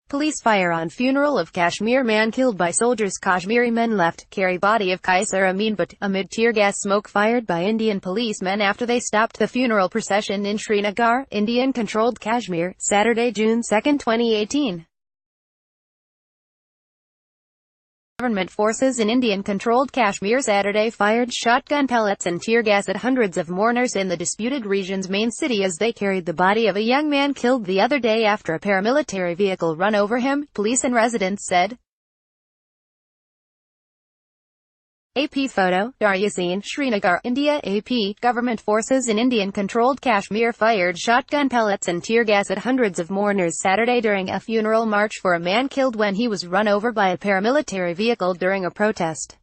Police fire on funeral of Kashmir man killed by soldiers. Kashmiri men left carry body of Kaisar Amin but amid tear gas smoke fired by Indian policemen after they stopped the funeral procession in Srinagar, Indian-controlled Kashmir, Saturday, June 2, 2018. Government forces in Indian-controlled Kashmir Saturday fired shotgun pellets and tear gas at hundreds of mourners in the disputed region's main city as they carried the body of a young man killed the other day after a paramilitary vehicle run over him, police and residents said. AP photo, Daryasin, Srinagar, India. AP, government forces in Indian-controlled Kashmir fired shotgun pellets and tear gas at hundreds of mourners Saturday during a funeral march for a man killed when he was run over by a paramilitary vehicle during a protest.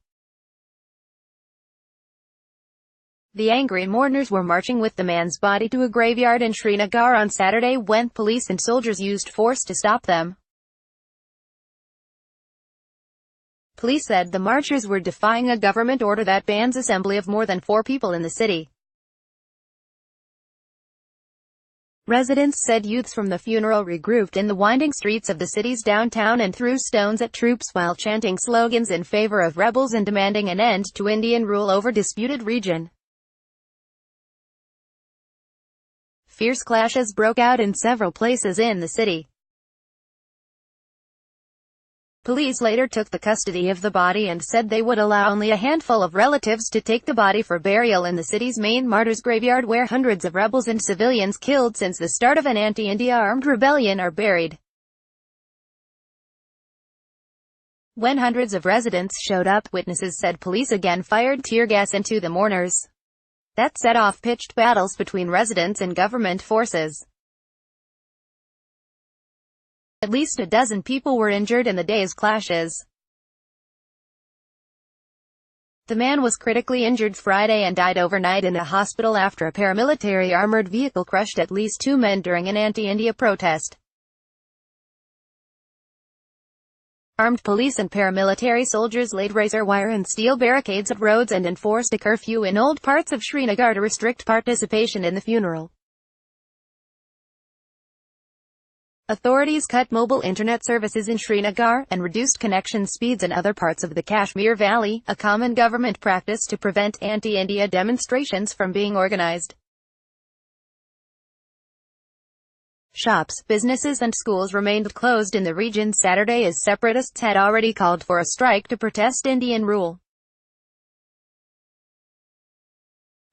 The angry mourners were marching with the man's body to a graveyard in Srinagar on Saturday when police and soldiers used force to stop them. Police said the marchers were defying a government order that bans assembly of more than 4 people in the city. Residents said youths from the funeral regrouped in the winding streets of the city's downtown and threw stones at troops while chanting slogans in favor of rebels and demanding an end to Indian rule over disputed region. Fierce clashes broke out in several places in the city. Police later took the custody of the body and said they would allow only a handful of relatives to take the body for burial in the city's main martyrs' graveyard where hundreds of rebels and civilians killed since the start of an anti-India armed rebellion are buried. When hundreds of residents showed up, witnesses said police again fired tear gas into the mourners. That set off pitched battles between residents and government forces. At least a dozen people were injured in the day's clashes. The man was critically injured Friday and died overnight in a hospital after a paramilitary armored vehicle crushed at least 2 men during an anti-India protest. Armed police and paramilitary soldiers laid razor wire and steel barricades at roads and enforced a curfew in old parts of Srinagar to restrict participation in the funeral. Authorities cut mobile internet services in Srinagar, and reduced connection speeds in other parts of the Kashmir Valley, a common government practice to prevent anti-India demonstrations from being organized. Shops, businesses and schools remained closed in the region Saturday as separatists had already called for a strike to protest Indian rule.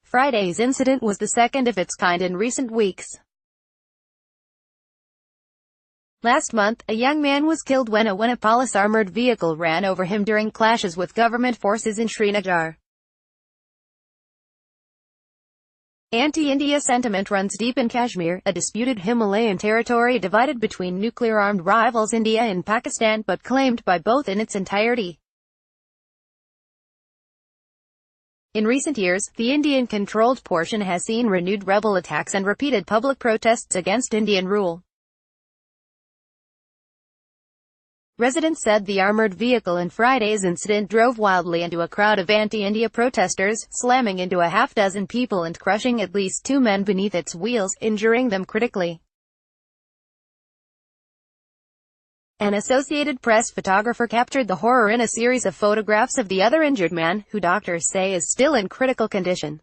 Friday's incident was the second of its kind in recent weeks. Last month, a young man was killed when a police armored vehicle ran over him during clashes with government forces in Srinagar. Anti-India sentiment runs deep in Kashmir, a disputed Himalayan territory divided between nuclear-armed rivals India and Pakistan but claimed by both in its entirety. In recent years, the Indian-controlled portion has seen renewed rebel attacks and repeated public protests against Indian rule. Residents said the armored vehicle in Friday's incident drove wildly into a crowd of anti-India protesters, slamming into a half-dozen people and crushing at least 2 men beneath its wheels, injuring them critically. An Associated Press photographer captured the horror in a series of photographs of the other injured man, who doctors say is still in critical condition.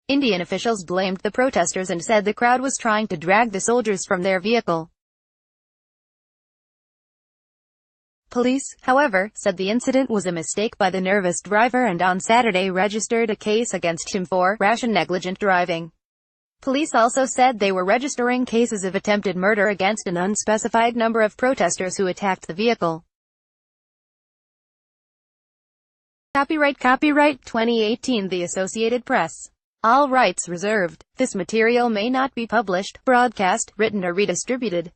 Indian officials blamed the protesters and said the crowd was trying to drag the soldiers from their vehicle. Police, however, said the incident was a mistake by the nervous driver and on Saturday registered a case against him for rash and negligent driving. Police also said they were registering cases of attempted murder against an unspecified number of protesters who attacked the vehicle. Copyright 2018 The Associated Press. All rights reserved. This material may not be published, broadcast, written or redistributed.